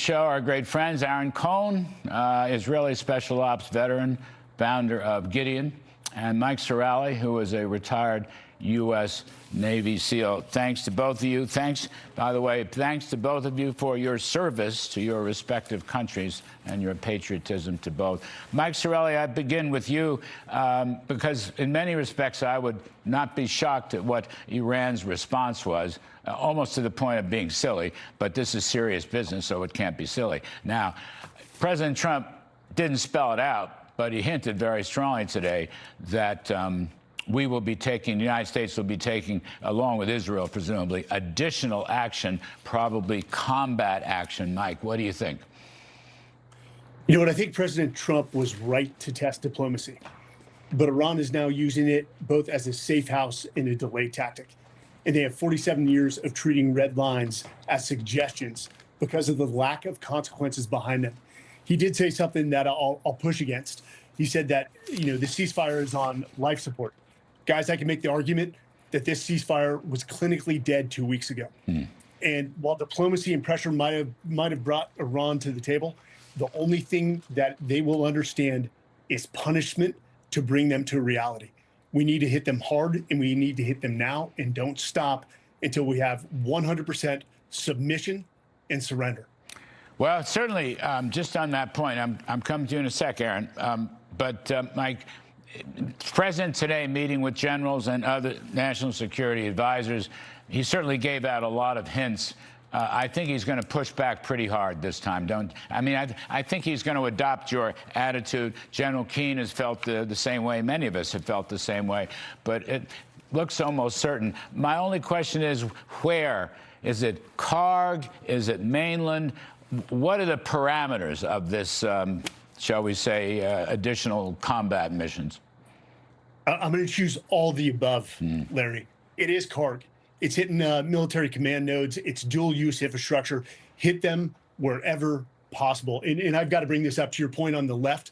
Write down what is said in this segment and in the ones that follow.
Show our great friends, Aaron Cohen, Israeli special ops veteran, founder of Gideon, and Mike Sarraille, who is a retired U.S. Navy SEAL. Thanks to both of you. Thanks, by the way, thanks to both of you for your service to your respective countries and your patriotism to both. Mike Sarraille, I begin with you because in many respects I would not be shocked at what Iran's response was, almost to the point of being silly, but this is serious business, so it can't be silly. Now, President Trump didn't spell it out, but he hinted very strongly today that we will be taking, the United States will be taking, along with Israel, presumably, additional action, probably combat action. Mike, what do you think? You know what? I think President Trump was right to test diplomacy, but Iran is now using it both as a safe house and a delay tactic. And they have 47 years of treating red lines as suggestions because of the lack of consequences behind them. He did say something that I'll push against. He said that, the ceasefire is on life support. Guys, I can make the argument that this ceasefire was clinically dead 2 weeks ago. And while diplomacy and pressure might have brought Iran to the table, the only thing that they will understand is punishment to bring them to reality. We need to hit them hard, and we need to hit them now, and don't stop until we have 100% submission and surrender. Well, certainly, just on that point, I'm coming to you in a sec, Aaron. But Mike, President today meeting with generals and other national security advisors, he certainly gave out a lot of hints. I think he's going to push back pretty hard this time. I think he's going to adopt your attitude. General Keane has felt the same way. Many of us have felt the same way. But it looks almost certain. My only question is, where? Is it Karg? Is it mainland? What are the parameters of this, shall we say, additional combat missions? I'm going to choose all the above, Larry. It is Karg. It's hitting military command nodes. It's dual-use infrastructure. Hit them wherever possible. And I've got to bring this up to your point on the left,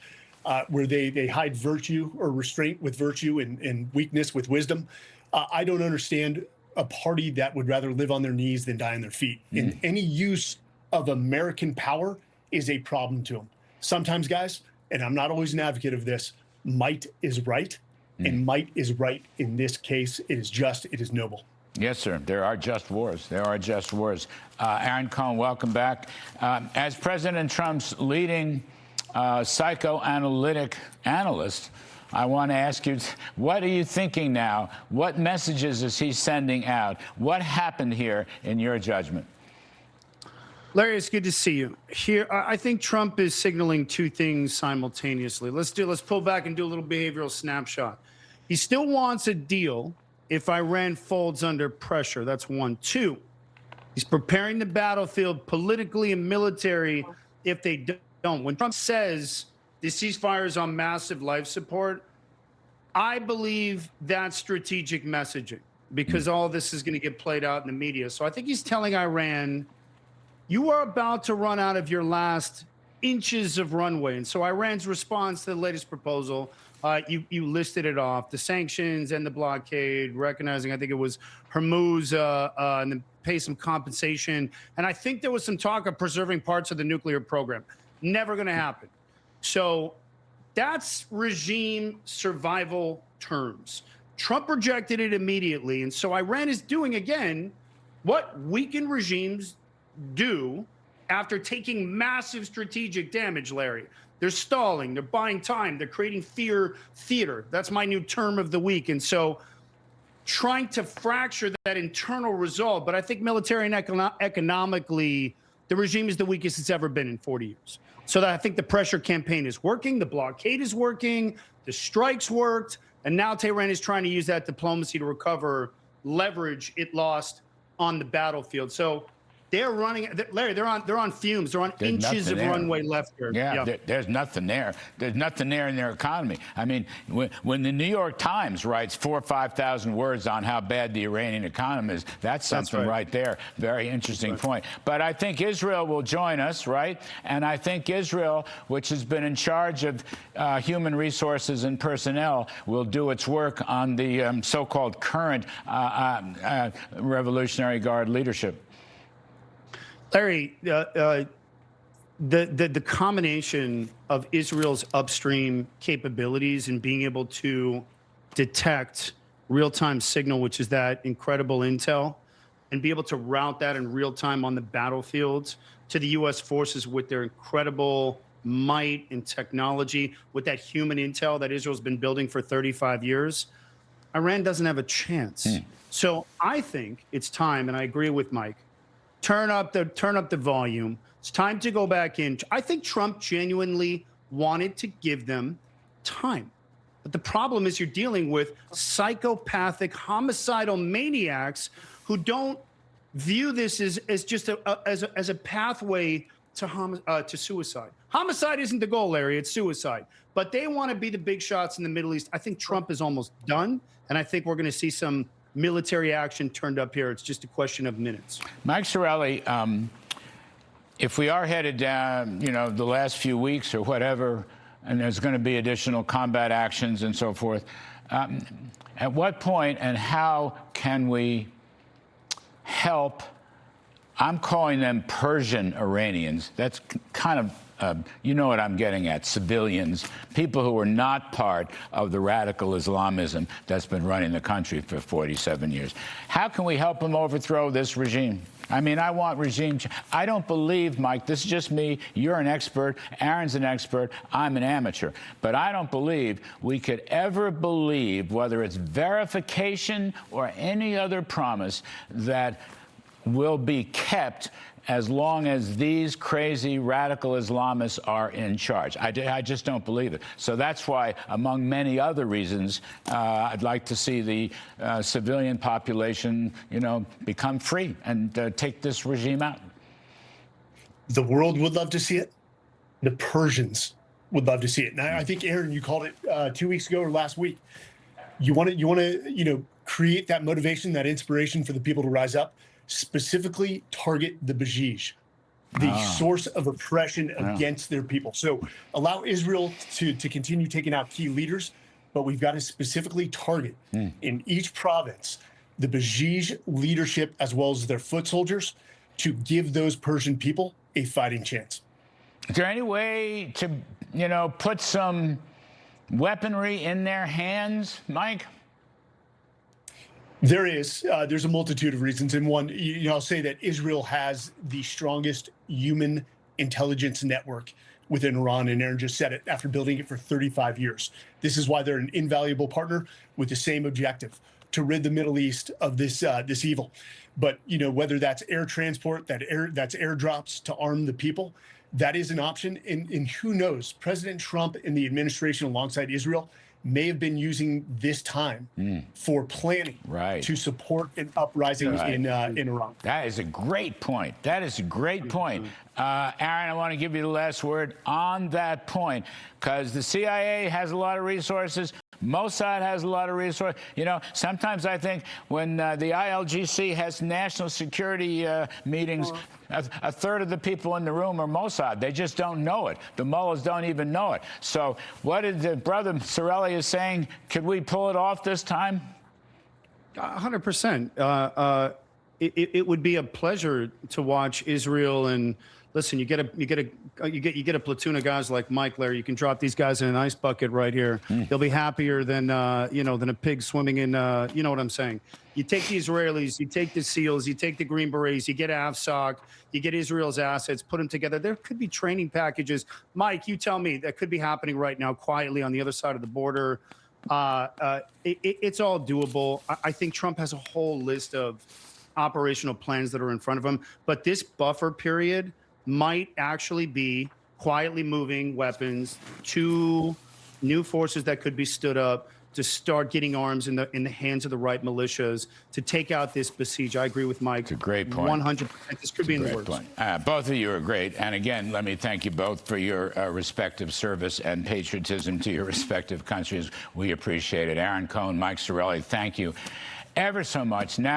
where they hide virtue or restraint with virtue and weakness with wisdom. I don't understand a party that would rather live on their knees than die on their feet. And any use of American power is a problem to them. Sometimes, guys, and I'm not always an advocate of this, might is right. And might is right in this case. It is just, it is noble. Yes, sir. There are just wars. There are just wars. Aaron Cohen, welcome back. As President Trump's leading psychoanalytic analyst, I want to ask you, what are you thinking now? What messages is he sending out? What happened here in your judgment? Larry, it's good to see you. Here, I think Trump is signaling two things simultaneously. Let's pull back and do a little behavioral snapshot. He still wants a deal if Iran folds under pressure. That's one. Two, he's preparing the battlefield politically and military if they don't. When Trump says the ceasefire is on massive life support, I believe that's strategic messaging because all this is going to get played out in the media. So I think he's telling Iran, you are about to run out of your last inches of runway. And so Iran's response to the latest proposal, you listed it off, the sanctions and the blockade, recognizing, I think it was Hormuz, and then pay some compensation. And I think there was some talk of preserving parts of the nuclear program. Never going to happen. So that's regime survival terms. Trump rejected it immediately. And so Iran is doing, again, what weakened regimes do after taking massive strategic damage, Larry. They're stalling, they're buying time, they're creating fear theater. That's my new term of the week. And so trying to fracture that internal resolve, but I think military and economically, the regime is the weakest it's ever been in 40 years. So that I think the pressure campaign is working, the blockade is working, the strikes worked, and now Tehran is trying to use that diplomacy to recover leverage it lost on the battlefield. So they're running, Larry. They're on fumes. They're on inches of runway left here. Yeah. There's nothing there. There's nothing there in their economy. I mean, when the New York Times writes 4,000 or 5,000 words on how bad the Iranian economy is, that's something right there. Very interesting point. But I think Israel will join us, right? And I think Israel, which has been in charge of human resources and personnel, will do its work on the so-called current Revolutionary Guard leadership. Larry, the combination of Israel's upstream capabilities and being able to detect real-time signal, which is that incredible intel, and be able to route that in real time on the battlefields to the U.S. forces with their incredible might and technology, with that human intel that Israel's been building for 35 years, Iran doesn't have a chance. So I think it's time, and I agree with Mike, turn up the volume. It's time to go back in. I think Trump genuinely wanted to give them time. But the problem is you're dealing with psychopathic, homicidal maniacs who don't view this as just a pathway to suicide. Homicide isn't the goal, Larry. It's suicide. But they want to be the big shots in the Middle East. I think Trump is almost done, and I think we're going to see some military action turned up here. It's just a question of minutes. Mike Sarraille, if we are headed down, the last few weeks or whatever, and there's going to be additional combat actions and so forth, at what point and how can we help? I'm calling them Persian Iranians. That's kind of, you know what I'm getting at, civilians, people who are not part of the radical Islamism that's been running the country for 47 years. How can we help them overthrow this regime? I mean, I want regime change. I don't believe, Mike, this is just me. You're an expert. Aaron's an expert. I'm an amateur. But I don't believe we could ever believe, whether it's verification or any other promise, that will be kept as long as these crazy radical Islamists are in charge. I just don't believe it. So that's why, among many other reasons, I'd like to see the civilian population, become free and take this regime out. The world would love to see it. The Persians would love to see it. And I think, Aaron, you called it 2 weeks ago or last week. You want to, create that motivation, that inspiration for the people to rise up. Specifically target the Bajij, the source of oppression against their people. So allow Israel to continue taking out key leaders, but we've got to specifically target in each province the Bajij leadership as well as their foot soldiers to give those Persian people a fighting chance. Is there any way to, put some weaponry in their hands, Mike? There is. There's a multitude of reasons. And one, I'll say that Israel has the strongest human intelligence network within Iran. And Aaron just said it, after building it for 35 years. This is why they're an invaluable partner with the same objective, to rid the Middle East of this evil. But, whether that's air transport, that's airdrops to arm the people, that is an option. And who knows, President Trump and the administration alongside Israel may have been using this time for planning to support an uprising in Iran. That is a great point. That is a great point. Aaron, I want to give you the last word on that point, because the CIA has a lot of resources. Mossad has a lot of resources. Sometimes I think when the ILGC has national security meetings, a third of the people in the room are Mossad. They just don't know it. The mullahs don't even know it. So what did the brother Sarraille is saying? Could we pull it off this time? 100%. It would be a pleasure to watch Israel. And listen, you get a platoon of guys like Mike, Larry. You can drop these guys in an ice bucket right here. They'll be happier than than a pig swimming in. You know what I'm saying? You take the Israelis, you take the SEALs, you take the Green Berets, you get AFSOC, you get Israel's assets, put them together. There could be training packages. Mike, you tell me, that could be happening right now quietly on the other side of the border. It's all doable. I think Trump has a whole list of operational plans that are in front of him, but this buffer period might actually be quietly moving weapons to new forces that could be stood up to start getting arms in the hands of the right militias to take out this besiege. I agree with Mike. It's a great point. 100%. This could be in the works. Both of you are great. And again, let me thank you both for your respective service and patriotism to your respective countries. We appreciate it. Aaron Cohen, Mike Sarraille, thank you ever so much. Now.